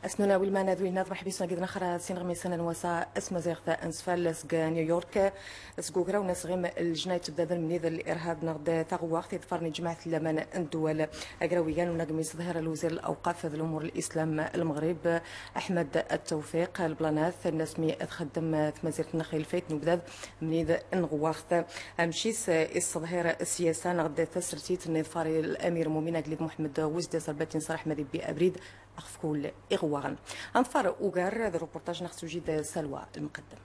اسنونا والمانا دوينا ضبح بيسنا قدنا خرا سين غمي سنة وسا اسم زيغتا انسفال سقا نيويورك سقوكرا وناس غيم الجناية تبدا من ذا الارهاب نغد تغواق تظفرني جماعة الأمان الدول اقراويان ونقمي ظهير الوزير الاوقاف ذي الامور الاسلام المغرب احمد التوفيق البلانات النسمي تخدم تمازيرة النخيل فيت نبدا من ذا نغواخت امشيس الصظهير السياسة نغد تسرتيت النظفاري الامير مؤمن قليد محمد وزد سرباتين صلاح مدي ابريد أخفكول إغواغن أنفار أوغار ذا روبورتاج نخصو جيد سلوى المقدم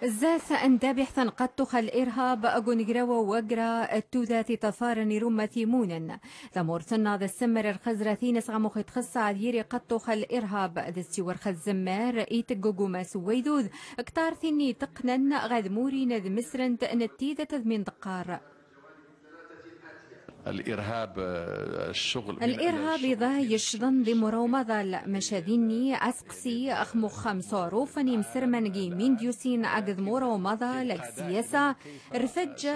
زاث أن دابحثا قد تخل الإرهاب أقون قراوة وقرا التوذات تفارن رمة ثيمونا ثمورثنا ذا السمر الخزرثين سغمخ تخص عديري قد تخل الإرهاب ذا السور خزمار إيتقوقو ما سويدوذ اكتار ثني تقنن غاد موري نذ مسرن تأنتيذة من دقار الإرهاب إذا يشرن لمرومضة المشاذيني أسقسي أخمو خمسارو فني مسرمنجي من ديوسين أقذ مرومضة للسياسة رفج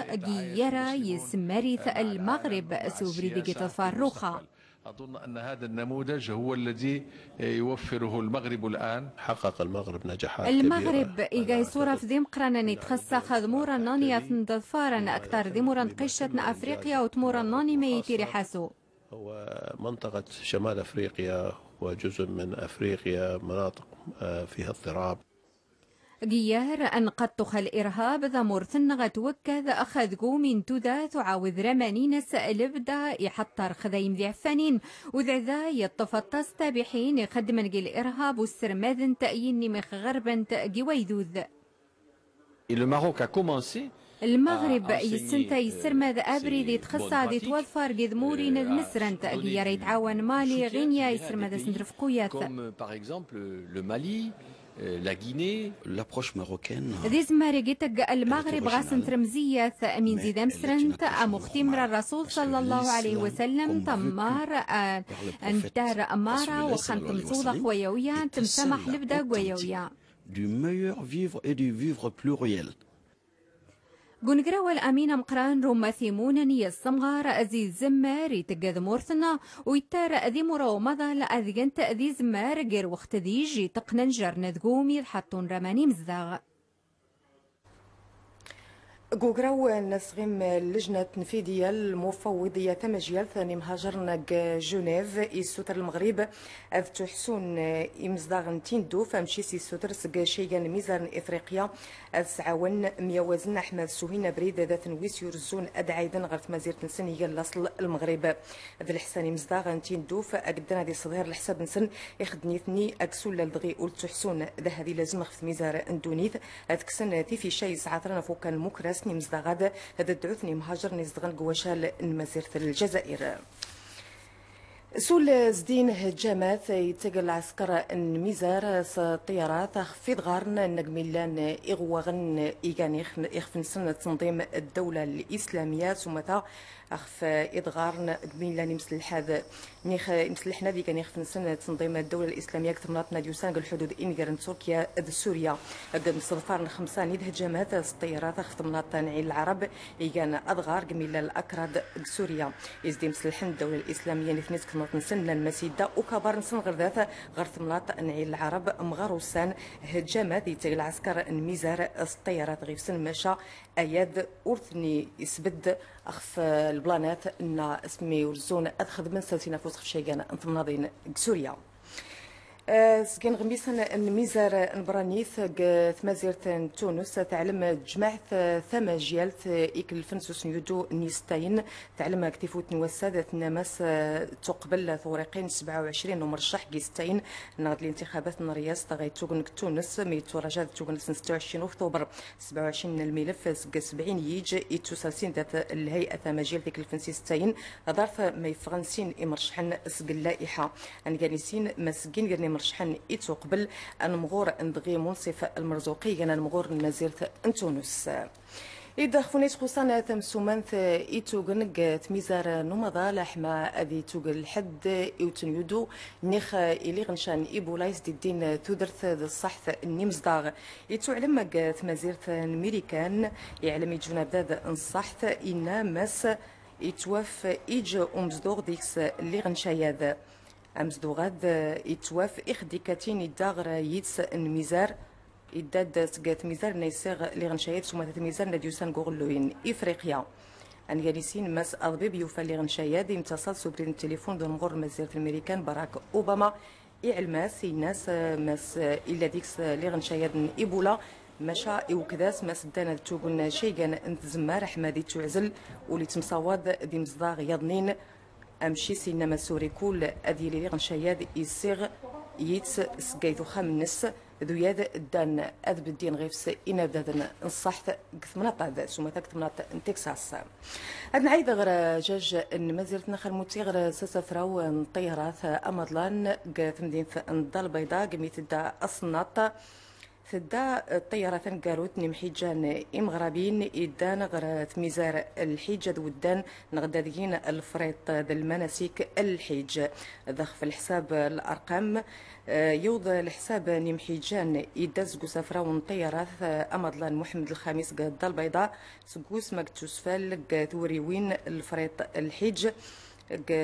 جيرا يسمرث المغرب سوبريدي تفرخا. أظن أن هذا النموذج هو الذي يوفره المغرب الآن. حقق المغرب نجاحات المغرب إيجاي صورة في ذيم قرانا نتخصى خذمورا نانيا ثندفارا أكثر ذيمورا قشة أفريقيا وتمورا ناني ميتيري حاسو. هو منطقة شمال أفريقيا وجزء من أفريقيا مناطق فيها اضطراب. جيار أن قد تخل الإرهاب ذا مرثن وكذ أخذ من تودا تعاوذ رمانين سألبدا يحطر خذيم ذي عفانين وذا ذا يطفطس تابحين يخدم نجي الإرهاب والسرماذن تأيين مخ غربا تأجي ويذوذ. المغرب يسنتا يسرماذ أبري ذي تخصى ذي توظفر جذ موري نذ مسرن تأجي يتعاون مالي غينيا يسرماذ سندرفقويات. La Guinée, l'approche marocaine. ذيز مارجتك المغرب غاسن ترمزية من زيد أمسرنت مختمر الرسول صلى الله عليه وسلم تمار أنتار أمارة وخنتم صودا خويويا تمسمح لبدا خويويا. Du meilleur vivre et du vivre pluriel. جونجرا والأمين مقران روما ثيمونني الصمغار أزي زمار يتجذ مورثنا ويتار أذي مرومضة لأذجنت أذي زمار جر وقت ذيجي تقننجر نذقومي حطون رماني مزداغ. جوجراو نسغم اللجنة التنفيذية المفوضية تمجيال ثاني مهاجرنا جنيف يسوتر المغرب أذ تحسون إمزداغن تيندو فمشي سيسوتر سقا شيغان ميزان إفريقيا أذ سعاون ميوازن أحمد سوهين بريد ذات نويس يرزون أدعيدن غرت مزيرة نسنية الأصل المغرب ذا الحسان مزداغن تيندو فأقدنا دي صغير الحساب نسن يخدنيثني أكسول للدغي أول تحسون ذا هذه لازم خف ميزار اندونيث أذكسن تيفي شي سعاترنا فوق المكرس مزدغاد هذا الدعوثني مهاجر نزدغن قواشال مسيرة الجزائر. سول زدين هجامات يتقل عسكر الميزار طيارات خفيض غارن نقميلان إغواغن إيغان يخفن سنة تنظيم الدولة الإسلامية ثم أخف إدغارن قميلان يمسلح هذا يمسلحنا ذي كان يخفن سنة تنظيم الدولة الإسلامية أكثر من ناديوسان الحدود إنجرن تركيا سوريا قد مصدفار خمسان هجامات الطيارات أخف مناطق نعيل العرب إيغان أدغار قميلان الأكراد سوريا يزدي مسلحن الدولة الإسلامية نثنيس نسن المسيدة وكبار نسن غرداث غرث مناطق نعيل العرب مغروسان هجامات يتقل العسكر الميزار الطيارات غير سن مشا أياد أورثني يسبد أخف البلانات إن اسمي ورزون أدخذ من سلسلة فوز خفشيغان انتمناضين سوريا. سكين غميسا الميزار نبرانيث ثمازيرة تونس تعلم جماعة ثما جيالت إيكل فنسوس نيودو نيستاين تعلم اكتفوت نوسادة نماس تقبل ثوريقين 27 ومرشح جيستاين نغد الانتخابات نرياس تغي توغن تونس ميتو رجاد توغن 26 أكتوبر 27 الملف 70 يجي يتوسالسين ذات الهيئة ثما جيال ذيك الفنسيستاين ظرف ما يفغنسين إمرشحن سق اللائحة أنجانيسين مسجين مرشحن إيتو قبل أن مغور اندغي منصف المرزوقي أنا مغور نزيرة تونس. إذا خفونيت خصانا تمسومانث إيتو جنق تميزار نمضى لحما أذي توغل الحد إوتنيودو نيخ إلي غنشان إيبولايس دي الدين تودرث ذا الصحث النمزداغ إيتو علمك تمازيرث الميريكان يعلم يجونا بذا الصحث إنا مس يتوف إيج أمزدوغ ديكس اللي غنشاياذ أمس دوغاد يتواف إخدي كاتين يداغر يتس الميزار يداد سقات ميزار نيسيغ اللي غنشايد سومات ميزار نديوسان غورلوين إفريقيا أن جالسين مس أضبيب يوفى اللي غنشايد يمتصل سوبرين التليفون دون مغور مزيرة الأمريكان باراك أوباما إعلماس الناس مس إلا ديكس اللي غنشايد إيبولا مشا وكذاس ما سدانا توغن شيغان انت زمار حمادي تعزل ولي تمصاوض دي مصداغ يضنين امشي سينما سوري كول ادي لي غنشاياد يسيغ يتس سقيتو خامنس ذو ياد دان اذ بالدين غيفس انا بدادن نصحت قثمنات هذا سوما تكتمنات تكساس ادنا عيد غير جاج ان مازلتنا خرموتي غير سسفراو نطيرات امضلان قات مدينه الدار البيضاء قميت دا اصناط تدا الطيارة قالوت نمحيجان إمغربين إدان غير ميزار الحجة ودان نغدادين الفريط ذا المناسك الحج ذخ في الحساب الأرقام يوض الحساب نمحيجان إداز قسافراون طيارات أمضلان محمد الخامس قاد البيضاء سقوس مكتوسفال ثوريوين الفريط الحج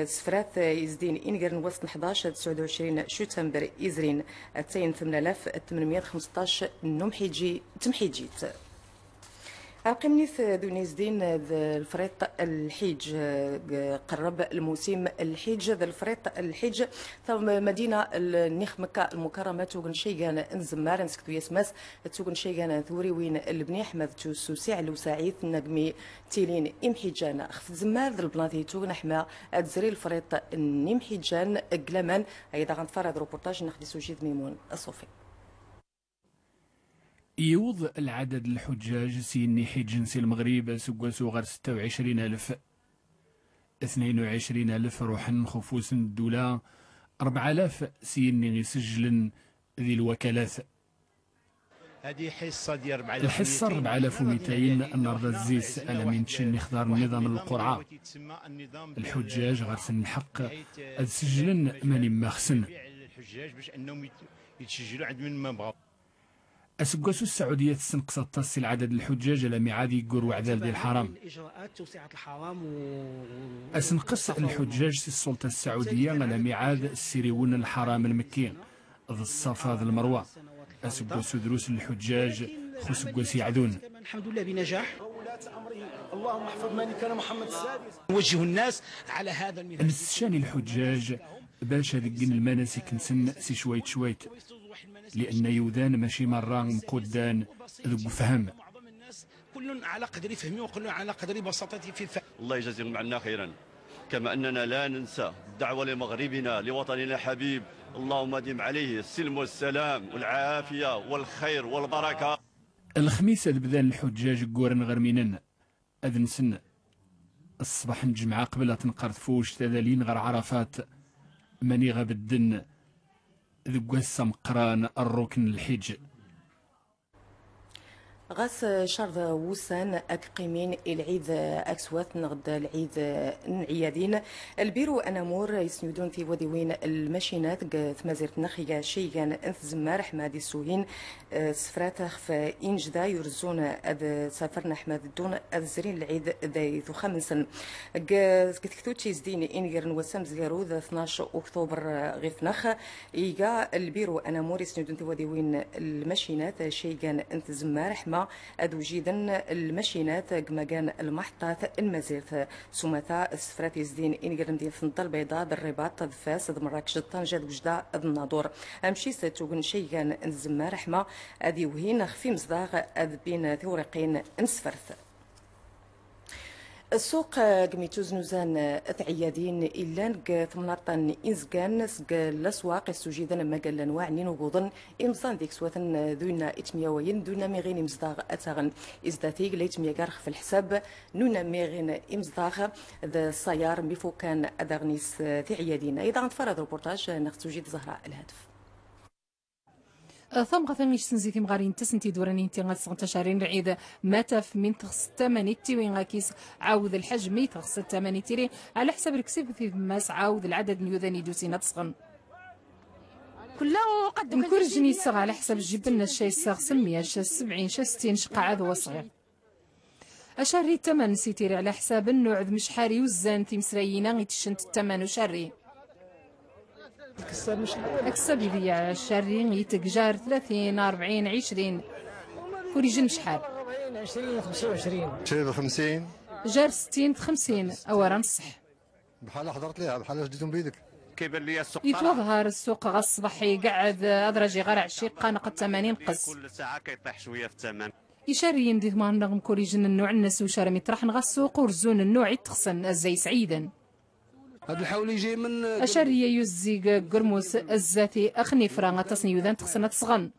سفرات يزدين إنجرن وسط 11 29 شتنبر إزرين 8815 نمحيجي تمحيجيت القمنيث دونيز دين الفريط الحج قرب الموسم الحج ذا الفريط الحج ثم مدينة النخ مكة المكرمة توغن شيغان انزمار نسكتو يسمس توغن شيغان ثوري وين البني احمد توسوسي على وسعيد نجمي تيلين امحجان خف زمار ذا البلانتي توغن احمى ادزري الفريط النمحجان قلمان ايضا غنتفرد روبورتاج نخدي سوجيد ميمون الصوفي يوض العدد الحجاج سيني حج جنسي المغرب سقاسو غير 26,000 22,000 روحا خفوس الدولة 4,000 سيني يسجلن ذي الوكالات هذه حصة ديال 4,200 الحصة 4,200 النهار الزيس أنا من تشني خضار النظام القرعة الحجاج غير سن الحق سجلن ماني مخسن الحجاج باش انهم يتسجلوا عند من ما بغاو أسقاسو السعودية تستنقص التصل عدد الحجاج على ميعاد يقر وعدال ديال الحرم أسنقص الحجاج في السلطة السعودية على ميعاد السيريون الحرام المكي ذي الصفا ذي المروة أسقاسو دروس الحجاج خسقاس يعدون الحمد لله بنجاح اللهم احفظ من كان محمد السادس نوجه الناس على هذا الميدان نستشاني الحجاج باش هذيك المناسك نسن سي شويت لأن يودان ماشي مرة مقودان ذو فهم كل على قدر فهمه وكل على قدر بساطته في الفهم. الله يجزيكم عنا خيرا كما أننا لا ننسى الدعوة لمغربنا لوطننا حبيب اللهم دم عليه السلم والسلام والعافية والخير والبركة. الخميس بدان الحجاج قورن غرمينن أذن سن الصباح الجمعة قبل تنقرض فوش تذالين غير عرفات ماني غاب الدن ذو مقران الركن الحج غاس شرط وسان أكقيمين العيد أكسوات نغد العيد نعيادين البيرو أنامور يسندون في وديوين الماشينات ثمازيرت نخيا شيغان انث زمار حمادي السوين سفرات خف إنجدا يرزون أذ سافرنا حماد الدون أذ زرين العيد ذي ذو خمسا كتكتو تشيزدين إنجر نوسام زيارو ذا 12 أكتوبر غيفنخ إيجا البيرو أنامور يسندون في وديوين الماشينات شيغان انث زمار حماد أدو جيدا الماشينات كمكان المحطات المزيرت سمتا السفرات يزدين إنجرن ديال فنطة البيضاء الرباط فاس مراكش طنجة وجدة الناظور أمشي ستوغن شيغان الزمار رحمة أدي وهين خفي مصداغ أد بين ثورقين نسفرت السوق قميتوز نوزان تعيادين إلا ثمناطن إنزكان سق الأسواق السجيدان مقال أنواع نين وقوضن إمزان ديك سواتن ذونا إتمياوين دونا ميغين إمزداغ أتاغن إزداتيق ليت ميقارخ في الحساب نونا ميغين إمزداغ ذا السيار مفوكان أداغنيس تعيادين أيضا نتفرد روبورتاج نخت سجيد زهراء الهاتف ثم غثميش سنزيتي مغارين تسنتي دوراني انتي غتسغتشارين العيد ماتف من تخص الثماني تيوين غاكيس عاود الحجم تخص الثماني تيري على حساب الكسيب في ماس عاود العدد نيوذاني دوسينا تسخن كله قد نكورجني الصغ على حساب جبنا الشاي الصغ 100 70 60 شقعاد وصغير اشاري الثمن سيتيري على حساب النوع مش حاري وزان تيمسرينا غيتشنت الثمن وشاري أكسب يبيع الشارين يتجار 30 40 20 كوريجن شحال 40 20 25 شري 50 جار 60 50 أورا نصح بحال حضرت ليها بحال جديتهم بيدك كيبان لي السوق يتوظهر السوق غا الصباح يقعد أدرجي غير عشي قانق 80 قص كل ساعه كيطيح شويه في الثمن يشاريين ديك ما نغم كوريجن النوع الناس وشارم يطرح نغا السوق ورزون النوع يتخصن الزي سعيدا هذا الحول يجي من أشارية يزيق قرموس الزاتي أخني فرا تصنيوذان تخصنا تصغن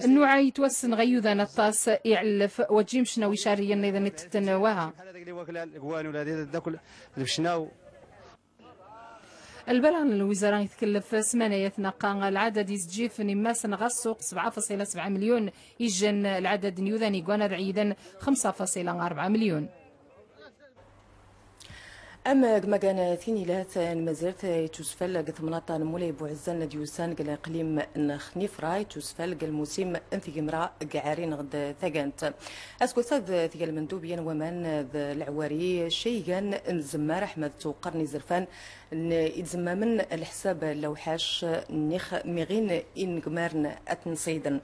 النوع يتوسن غيوذان الطاس يعلف وجيم شناوي شارية إذا نتتنواها البلان الوزارة يتكلف سمانية نقا العدد يسجيف نماس نغا السوق 7.7 مليون يجن العدد نيوذاني قوانا عيدا 5.4 مليون أما ما كان ثينيلات مازالت يتوسفل قثمناطا نمولاي بوعزان ديوسان قال إقليم نخنيفرا يتوسفل قال موسم انثي مرا قعارين غد ثقانت أسكو ثاد ثقال مندوبيا ومان العواري شيغان نزمار أحمد توقرني زرفان يتزمى من الحساب لوحاش نيخ ميغين إن قمارن أتنصيدا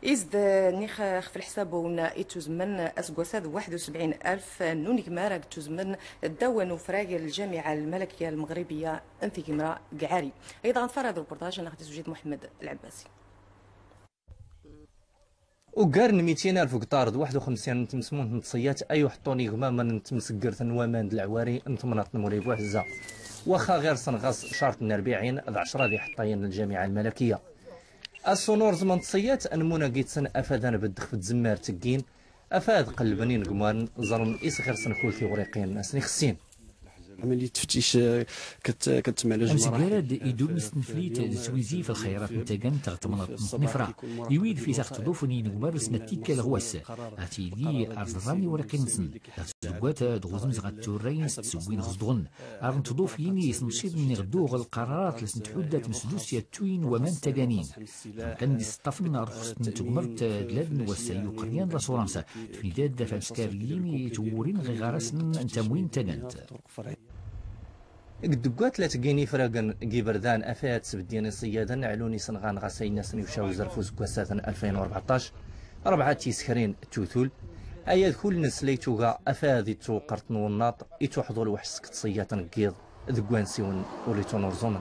إزد نيخ في الحساب ونا يتوزمن أسكو ثاد 71,000 نوني قمار تزمن الدوان وفراغ الجامعة الملكية المغربية انثي كمرا قعاري أيضا فرض الريبورتاج ناخذ زوجيد محمد العباسي وقارن 200,000 قطارد 51 تمسمون نتصيات أي وحطوني غماما نتمسكرت نوامان العواري نتمنط نمولي بوحزة واخا غير سنغاص شارط 40 10 دي حطاين الجامعة الملكية السونور زمان تصيات أنمونا قيتسن أفادان بدخ في الزمار تقين أفاد قلبني نقمان زرن إيس غير سنكول ثوريقين أسني خسين عملية تفتيش كتمعلج أمسكارد يدوم سنفليت سويزي في الخيرات نتاقن تغتمنط نفرا يويد في ساخت ضوفني نقبار سنتيك الغواس أتيلي أرزراني ورقنسن زوجات دغوزن زغات تورين ستسوين غزدغن أرن تضوفيني سنشيد من غدوغ القرارات لسنتحودة مسدوسية توين ومن تاقانين كان دي ستافن أرخص نتقمرت دلادن وسايو قريان راسورانسا تفنيداد دافع سكاريين تورين غيغارسن انتموين تاقانت قدقات لا تقيني فراقن قبردان افات سبديني صيادا علوني سنغان غاسينا سنيوشاو زرفوز كواساتن 2014 4 تيسكرين توثول اياد كل نسليتوغا افادي تو قرطن والناط يتوحضوا الوحسك تصياتا قيض ذقوان سيون وليتو نورزومن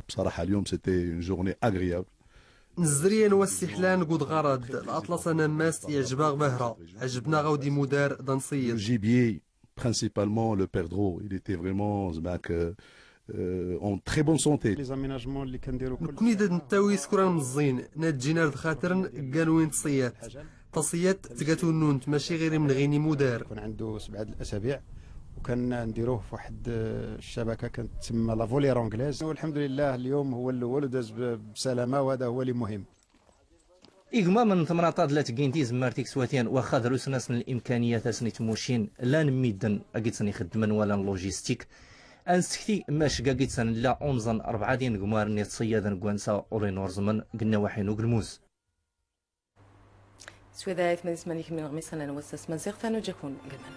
بصراحه اليوم سيتي اون جورني اغريابل نزريان والسحلان قد غرض الاطلس نماس يعجبا بهرة عجبنا غودي مدار دنصيد جيبيي principalement le perdreau, il était vraiment en très bonne santé. Les aménagements اللي كنديروا كوني داد نتاوي سكران مزين ناجينا خاطرن قالوا وين تصيات تصيات تقاتو النونت ماشي غير من غيني مدار كان عنده 7 الاسابيع وكان نديروه في واحد الشبكه كانت تسمى لا فولير انجليز والحمد لله اليوم هو الاول وداز بسلامه وهذا هو اللي مهم. إغما من ثمرات لا تقينتي زمارتيك سواتين واخا دروس ناس من الامكانيات سني تموشين لا نميدن اكيد سني خدمن ولا لوجيستيك انسكتي ماش كاكيت سن لا اونزن 4 دين غمار ني تصيادن كوانسا اوري نورزمن قلنا وحين وقلموز سويدا 8 من غميس انا وسس مزيغ ثانو جاكون قلمان